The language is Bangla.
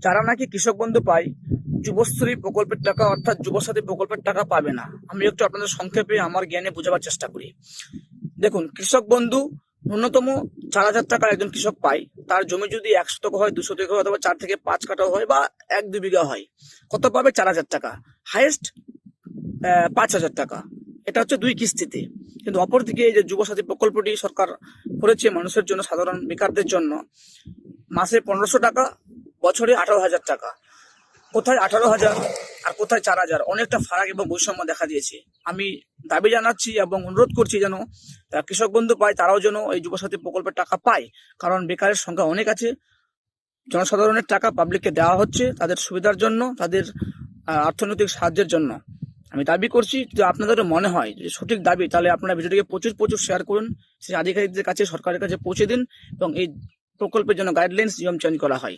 যারা নাকি কৃষক বন্ধু পায়, যুবশ্রী প্রকল্পের টাকা অর্থাৎ যুবসাথী প্রকল্পের টাকা পাবে না। আমি একটু আপনাদের সংক্ষেপে আমার জ্ঞানে বোঝাবার চেষ্টা করি। দেখুন, কৃষক বন্ধু ন্যূনতম 4,000 টাকা একজন কৃষক পায়। তার জমি যদি 1 শতক হয়, 2 শতক হয়, অথবা 4 থেকে 5 কাঠা হয়, বা 1-2 বিঘা হয়, কত পাবে? 4,000 টাকা। হাইয়েস্ট 5,000 টাকা। এটা হচ্ছে 2 কিস্তিতে। কিন্তু অপরদিকে এই যে যুবসাথী প্রকল্পটি সরকার করেছে মানুষের জন্য, সাধারণ বেকারদের জন্য, মাসে 1,500 টাকা, বছরে 18,000 টাকা। কোথায় 18,000 আর কোথায় 4,000, অনেকটা ফারাক এবং বৈষম্য দেখা দিয়েছে। আমি দাবি জানাচ্ছি এবং অনুরোধ করছি যেন কৃষক বন্ধু পায়, তারাও যেন এই যুবসাথী প্রকল্পের টাকা পায়। কারণ বেকারের সংখ্যা অনেক আছে। জনসাধারণের টাকা পাবলিককে দেওয়া হচ্ছে তাদের সুবিধার জন্য, তাদের অর্থনৈতিক সাহায্যের জন্য। আমি দাবি করছি, যদি আপনাদেরও মনে হয় যে সঠিক দাবি, তাহলে আপনারা ভিডিওটিকে প্রচুর প্রচুর শেয়ার করুন, সেই আধিকারিকদের কাছে, সরকারের কাছে পৌঁছে দিন, এবং এই প্রকল্পের জন্য গাইডলাইন্স নিয়ম চেঞ্জ করা হয়।